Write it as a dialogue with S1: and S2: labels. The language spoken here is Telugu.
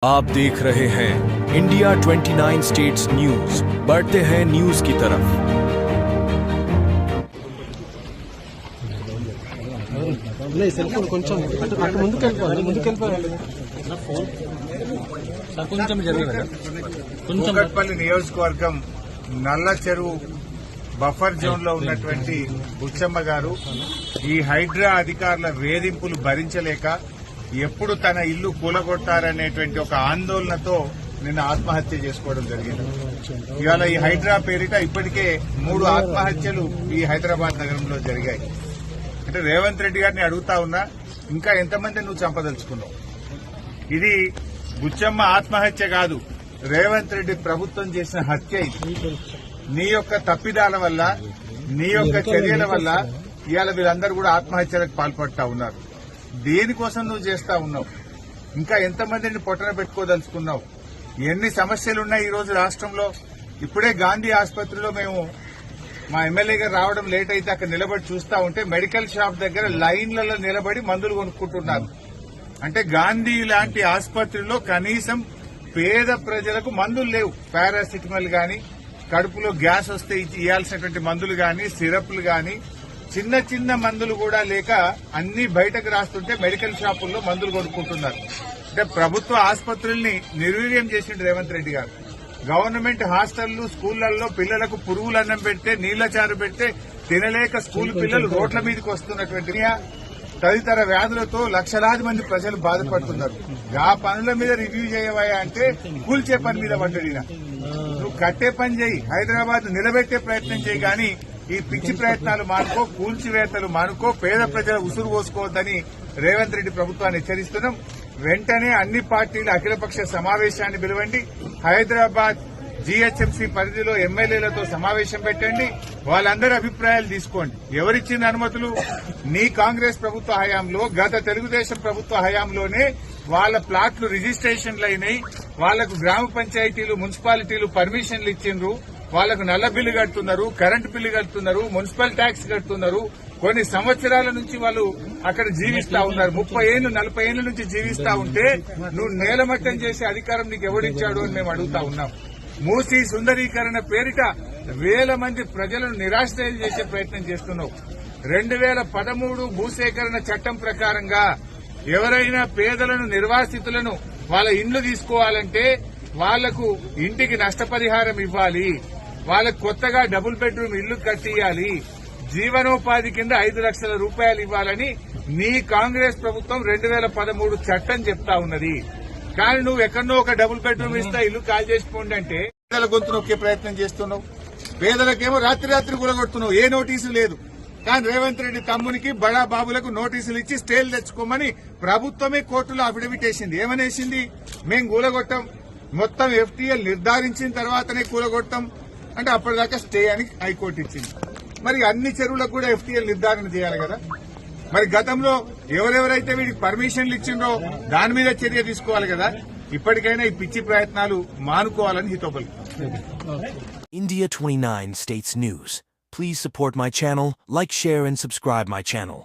S1: आप देख रहे हैं इंडिया 29 स्टेट्स न्यूज। बढ़ते हैं न्यूज की तरफ।
S2: కూకట్పల్లి నియోజకవర్గం నల్ల చెరువు బఫర్ జోన్ లో ఉన్నటువంటి బుచ్చమ్మ గారు ఈ హైడ్రా అధికారుల వేధింపులు భరించలేక ఎప్పుడు తన ఇల్లు కూలగొట్టారనేటువంటి ఒక ఆందోళనతో నిన్న ఆత్మహత్య చేసుకోవడం జరిగింది. ఇవాళ ఈ హైడ్రా పేరిట ఇప్పటికే 3 ఆత్మహత్యలు ఈ హైదరాబాద్ నగరంలో జరిగాయి. అంటే రేవంత్ రెడ్డి గారిని అడుగుతా ఉన్నా, ఇంకా ఎంతమంది నువ్వు చంపదలుచుకున్నావు? ఇది బుచ్చమ్మ ఆత్మహత్య కాదు, రేవంత్ రెడ్డి ప్రభుత్వం చేసిన హత్య. ఇది నీ యొక్క తప్పిదాల వల్ల, నీ యొక్క చర్యల వల్ల ఇవాళ వీళ్ళందరూ కూడా ఆత్మహత్యలకు పాల్పడతా ఉన్నారు. దేనికోసం నువ్వు చేస్తా ఉన్నావు? ఇంకా ఎంతమందిని పొట్టన పెట్టుకోదలుచుకున్నావు? ఎన్ని సమస్యలున్నాయి ఈ రోజు రాష్ట్రంలో? ఇప్పుడే గాంధీ ఆసుపత్రిలో మేము మా ఎమ్మెల్యే గారు రావడం లేట్ అయితే అక్కడ నిలబడి చూస్తా ఉంటే మెడికల్ షాప్ దగ్గర లైన్లలో నిలబడి మందులు కొనుక్కుంటున్నారు. అంటే గాంధీ లాంటి ఆసుపత్రిలో కనీసం పేద ప్రజలకు మందులు లేవు. పారాసిటమాల్ గాని, కడుపులో గ్యాస్ వస్తే ఇవ్వాల్సినటువంటి మందులు గాని, సిరప్లు గాని, చిన్న చిన్న మందులు కూడా లేక అన్ని బయటకు రాస్తుంటే మెడికల్ షాపుల్లో మందులు కొనుక్కుంటున్నారు. అంటే ప్రభుత్వ ఆసుపత్రుల్ని నిర్వీర్యం చేసిండు రేవంత్ రెడ్డి గారు. గవర్నమెంట్ హాస్టళ్లు, స్కూళ్లలో పిల్లలకు పురుగులు అన్నం పెడితే, నీళ్ల చారు పెడితే తినలేక స్కూల్ పిల్లలు రోడ్ల మీదకి వస్తున్నటువంటి తదితర వ్యాధులతో లక్షలాది మంది ప్రజలు బాధపడుతున్నారు. ఆ పనుల మీద రివ్యూ చేయవా అంటే కూల్చే పని మీద పడ్డడినా. నువ్వు కట్టే పని చేయి, హైదరాబాద్ నిలబెట్టే ప్రయత్నం చేయి, కానీ ఈ పిచ్చి ప్రయత్నాలు మానుకో, కూల్చివేతలు మానుకో, పేద ప్రజల ఉసురు పోసుకోవద్దని రేవంత్ రెడ్డి ప్రభుత్వాన్ని హెచ్చరిస్తున్నాం. వెంటనే అన్ని పార్టీల అఖిలపక్ష సమావేశాన్ని పిలవండి. హైదరాబాద్ జీహెచ్ఎంసీ పరిధిలో ఎమ్మెల్యేలతో సమావేశం పెట్టండి. వాళ్ళందరి అభిప్రాయాలు తీసుకోండి. ఎవరిచ్చిన అనుమతులు? నీ కాంగ్రెస్ ప్రభుత్వ హయాంలో, గత తెలుగుదేశం ప్రభుత్వ హయాంలోనే వాళ్ళ ప్లాట్లు రిజిస్ట్రేషన్లు అయినాయి. వాళ్లకు గ్రామ పంచాయతీలు, మున్సిపాలిటీలు పర్మిషన్లు ఇచ్చిండ్రు. వాళ్లకు నల్ల బిల్లు కడుతున్నారు, కరెంటు బిల్లు కడుతున్నారు, మున్సిపల్ ట్యాక్స్ కడుతున్నారు. కొన్ని సంవత్సరాల నుంచి వాళ్ళు అక్కడ జీవిస్తా ఉన్నారు. 30 ఏళ్లు 40 ఏళ్ల నుంచి జీవిస్తా ఉంటే నువ్వు నేలమట్టం చేసే అధికారం నీకు ఎవడిచ్చాడు అని మేము అడుగుతా ఉన్నాం. మూసీ సుందరీకరణ పేరిట వేల మంది ప్రజలను నిరాశ్రయం చేసే ప్రయత్నం చేస్తున్నావు. 2013 భూసేకరణ చట్టం ప్రకారంగా ఎవరైనా పేదలను, నిర్వాసితులను వాళ్ళ ఇండ్లు తీసుకోవాలంటే వాళ్లకు ఇంటికి నష్టపరిహారం ఇవ్వాలి, వాళ్ళకు కొత్తగా డబుల్ బెడ్రూమ్ ఇల్లు కట్టియాలి, జీవనోపాధి కింద 5 లక్షల రూపాయలు ఇవ్వాలని నీ కాంగ్రెస్ ప్రభుత్వం 2013 చట్టం చెప్తా ఉన్నది. కానీ నువ్వు ఎక్కడో ఒక డబుల్ బెడ్రూమ్ ఇస్తా ఇల్లు కాల్ చేసుకోండి అంటే పేదల గొంతు నొక్కే ప్రయత్నం చేస్తున్నావు. పేదలకేమో రాత్రి కూలగొడుతున్నావు. ఏ నోటీసు లేదు. కానీ రేవంత్ రెడ్డి తమ్మునికి, బడా బాబులకు నోటీసులు ఇచ్చి స్టేలు తెచ్చుకోమని ప్రభుత్వమే కోర్టులో అఫిడవిట్ వేసింది. ఏమనేసింది? మేం కూలగొట్టాం, మొత్తం ఎఫ్టీఎల్ నిర్ధారించిన తర్వాతనే కూలగొట్టాం అంటే అప్పటిదాకా స్టే అని హైకోర్టు ఇచ్చింది. మరి అన్ని చెరువులకు కూడా ఎఫ్టీఎల్ నిర్ధారణ చేయాలి కదా. మరి గతంలో ఎవరెవరైతే వీడికి పర్మిషన్లు ఇచ్చిండ్రో దాని మీద చర్య తీసుకోవాలి కదా. ఇప్పటికైనా ఈ పిచ్చి ప్రయత్నాలు మానుకోవాలని హితోపలు.
S1: India 29 States News. Please support my channel, like, share and subscribe my channel.